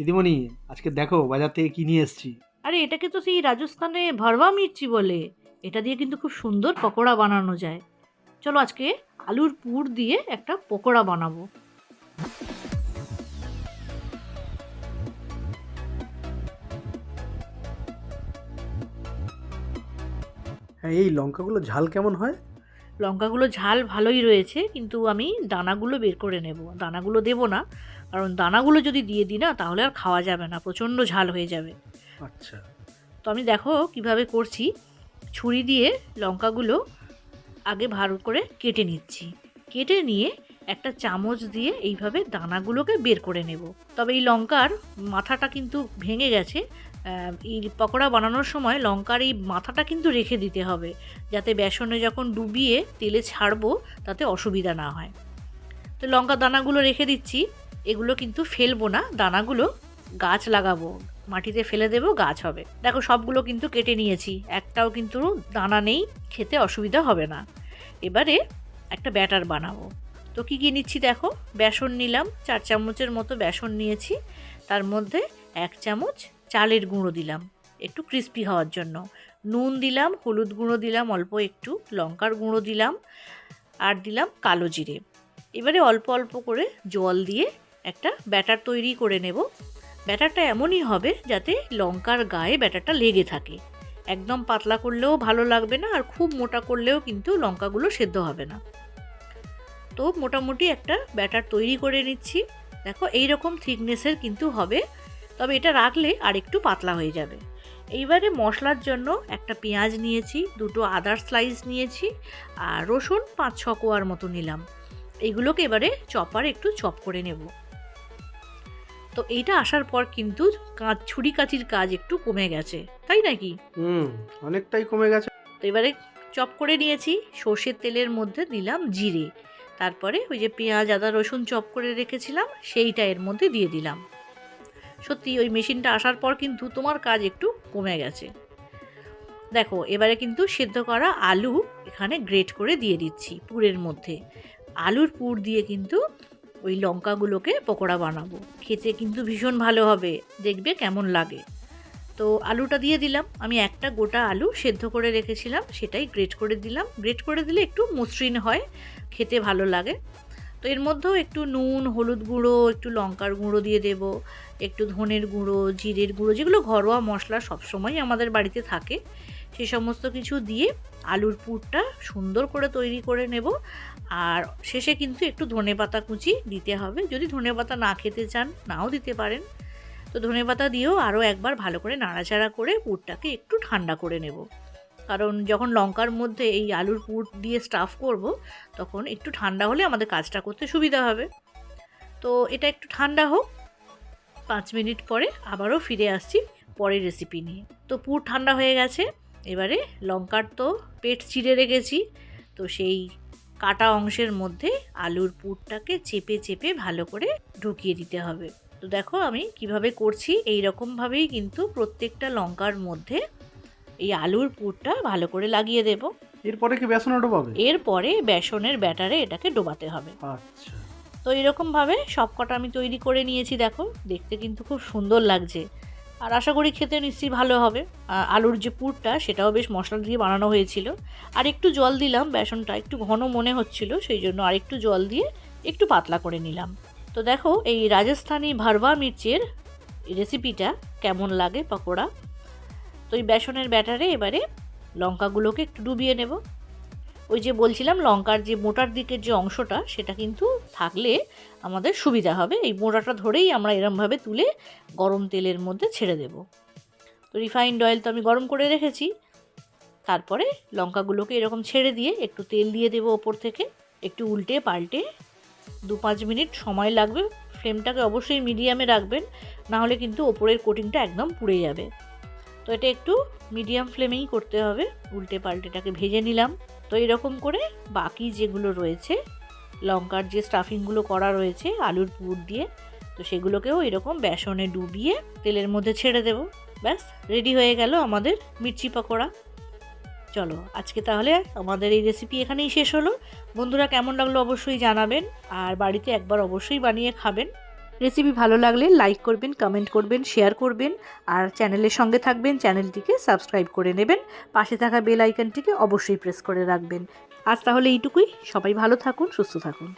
দিদিমণি, আজকে দেখো বাজার থেকে কি নিয়ে এসেছি। আরে এটাকে তো সেই রাজস্থানে ভরবা মির্চি বলে। এটা দিয়ে কিন্তু খুব সুন্দর পকোড়া বানানো যায়। চলো আজকে আলুর পুর দিয়ে একটা পকোড়া বানাবো। হ্যাঁ, এই লঙ্কাগুলো ঝাল কেমন হয়? লঙ্কাগুলো ঝাল ভালোই রয়েছে, কিন্তু আমি দানাগুলো বের করে নেব। দানাগুলো দেব না, কারণ দানাগুলো যদি দিয়ে দিই না তাহলে আর খাওয়া যাবে না, প্রচণ্ড ঝাল হয়ে যাবে। আচ্ছা। তো আমি দেখো কিভাবে করছি। ছুরি দিয়ে লঙ্কাগুলো আগে ভালো করে কেটে নিচ্ছি। কেটে নিয়ে একটা চামচ দিয়ে এইভাবে দানাগুলোকে বের করে নেব। তবে এই লঙ্কার মাথাটা কিন্তু ভেঙে গেছে। এই পকোড়া বানানোর সময় লঙ্কার এই মাথাটা কিন্তু রেখে দিতে হবে, যাতে বেসনে যখন ডুবিয়ে তেলে ছাড়বো তাতে অসুবিধা না হয়। তো লঙ্কা দানাগুলো রেখে দিচ্ছি। এগুলো কিন্তু ফেলবো না, দানাগুলো গাছ লাগাবো, মাটিতে ফেলে দেবো, গাছ হবে। দেখো সবগুলো কিন্তু কেটে নিয়েছি, একটাও কিন্তু দানা নেই, খেতে অসুবিধা হবে না। এবারে একটা ব্যাটার বানাবো। তো কী কী নিচ্ছি দেখো। বেসন নিলাম, 4 চামচের মতো বেসন নিয়েছি। তার মধ্যে 1 চামচ চালের গুঁড়ো দিলাম একটু ক্রিস্পি হওয়ার জন্য। নুন দিলাম, হলুদ গুঁড়ো দিলাম অল্প একটু, লঙ্কার গুঁড়ো দিলাম, আর দিলাম কালো জিরে। এবারে অল্প অল্প করে জল দিয়ে একটা ব্যাটার তৈরি করে নেব। ব্যাটারটা এমনই হবে যাতে লঙ্কার গায়ে ব্যাটারটা লেগে থাকে। একদম পাতলা করলেও ভালো লাগবে না, আর খুব মোটা করলেও কিন্তু লঙ্কাগুলো সেদ্ধ হবে না। তো মোটামুটি একটা ব্যাটার তৈরি করে নিচ্ছি। দেখো এই রকম থিকনেসের কিন্তু হবে, তবে এটা রাখলে আর একটু পাতলা হয়ে যাবে। এইবারে মশলার জন্য একটা পেঁয়াজ নিয়েছি, দুটো আদার স্লাইস নিয়েছি, আর রসুন 5-6 কোয়ার মতো নিলাম। এইগুলোকে এবারে চপারে একটু চপ করে নেব। তো এইটা আসার পর কিন্তু ছুরি কাঁচির কাজ একটু কমে গেছে, তাই নাকি? অনেকটাই কমে গেছে। তো এবারে চপ করে নিয়েছি। সর্ষের তেলের মধ্যে দিলাম জিরে, তারপরে ওই যে পেঁয়াজ আদা রসুন চপ করে রেখেছিলাম সেইটা এর মধ্যে দিয়ে দিলাম। সত্যি ওই মেশিনটা আসার পর কিন্তু তোমার কাজ একটু কমে গেছে। দেখো এবারে কিন্তু সেদ্ধ করা আলু এখানে গ্রেট করে দিয়ে দিচ্ছি পুরের মধ্যে। আলুর পুর দিয়ে কিন্তু ওই লঙ্কাগুলোকে পকোড়া বানাবো, খেতে কিন্তু ভীষণ ভালো হবে, দেখবে কেমন লাগে। তো আলুটা দিয়ে দিলাম। আমি একটা গোটা আলু সেদ্ধ করে রেখেছিলাম, সেটাই গ্রেট করে দিলাম। গ্রেট করে দিলে একটু মসৃণ হয়, খেতে ভালো লাগে। তো এর মধ্যেও একটু নুন, হলুদ গুঁড়ো, একটু লঙ্কার গুঁড়ো দিয়ে দেব, একটু ধনের গুঁড়ো, জিরের গুঁড়ো, যেগুলো ঘরোয়া মশলা সবসময় আমাদের বাড়িতে থাকে, সে সমস্ত কিছু দিয়ে আলুর পুরটা সুন্দর করে তৈরি করে নেব। আর শেষে কিন্তু একটু ধনেপাতা কুচি দিতে হবে, যদি ধনেপাতা না খেতে চান নাও দিতে পারেন। তো ধনেপাতা দিয়েও আরও একবার ভালো করে নাড়াচাড়া করে পুরটাকে একটু ঠান্ডা করে নেব, কারণ যখন লঙ্কার মধ্যে এই আলুর পুর দিয়ে স্টাফ করব তখন একটু ঠান্ডা হলে আমাদের কাজটা করতে সুবিধা হবে। তো এটা একটু ঠান্ডা হোক, 5 মিনিট পরে আবারও ফিরে আসছি পরের রেসিপি নিয়ে। তো পুর ঠান্ডা হয়ে গেছে। এবারে লঙ্কার তো পেট চিড়ে রেখেছি, তো সেই কাটা অংশের মধ্যে আলুর পুরটাকে চেপে চেপে ভালো করে ঢুকিয়ে দিতে হবে। তো দেখো আমি কিভাবে করছি, এই রকমভাবেই কিন্তু প্রত্যেকটা লঙ্কার মধ্যে এই আলুর পুরটা ভালো করে লাগিয়ে দেব। এরপরে কি বেসনে ডোবাবে? এরপরে বেসনের ব্যাটারে এটাকে ডোবাতে হবে। আচ্ছা। তো এরকমভাবে সব কটা আমি তৈরি করে নিয়েছি। দেখো দেখতে কিন্তু খুব সুন্দর লাগছে, আর আশা করি খেতে নিশ্চয়ই ভালো হবে। আলুর যে পুরটা সেটাও বেশ মশলা দিয়ে বানানো হয়েছিল। আর একটু জল দিলাম, বেসনটা একটু ঘন মনে হচ্ছিল, সেই জন্য আর একটু জল দিয়ে একটু পাতলা করে নিলাম। তো দেখো এই রাজস্থানি ভরবা মির্চের রেসিপিটা কেমন লাগে পকোড়া। তো এই বেসনের ব্যাটারে এবারে লঙ্কাগুলোকে একটু ডুবিয়ে নেব। ওই যে বলছিলাম লঙ্কার যে মোটার দিকের যে অংশটা সেটা কিন্তু থাকলে আমাদের সুবিধা হবে। এই মোটাটা ধরেই আমরা এরমভাবে তুলে গরম তেলের মধ্যে ছেড়ে দেব। তো রিফাইন্ড অয়েল তো আমি গরম করে রেখেছি। তারপরে লঙ্কাগুলোকে এরকম ছেড়ে দিয়ে একটু তেল দিয়ে দেবো ওপর থেকে, একটু উল্টে পাল্টে 2-5 মিনিট সময় লাগবে। ফ্লেমটাকে অবশ্যই মিডিয়ামে রাখবেন, নাহলে কিন্তু ওপরের কোটিংটা একদম পুড়ে যাবে। তো এটা একটু মিডিয়াম ফ্লেমেই করতে হবে। উল্টে পাল্টেটাকে ভেজে নিলাম। তো এরকম করে বাকি যেগুলো রয়েছে লঙ্কার যে স্টাফিংগুলো করা রয়েছে আলুর পুর দিয়ে, তো সেগুলোকেও এরকম বেসনে ডুবিয়ে তেলের মধ্যে ছেড়ে দেব। ব্যাস রেডি হয়ে গেল আমাদের মির্চি পকোড়া। চলো আজকে তাহলে আমাদের এই রেসিপি এখানেই শেষ হলো। বন্ধুরা কেমন লাগলো অবশ্যই জানাবেন, আর বাড়িতে একবার অবশ্যই বানিয়ে খাবেন। রেসিপি ভালো লাগলে লাইক করবেন, কমেন্ট করবেন, শেয়ার করবেন আর চ্যানেলের সঙ্গে থাকবেন। চ্যানেলটিকে সাবস্ক্রাইব করে নেবেন, পাশে থাকা বেল আইকনটিকে অবশ্যই প্রেস করে রাখবেন। আজ তাহলে এইটুকুই। সবাই ভালো থাকুন, সুস্থ থাকুন।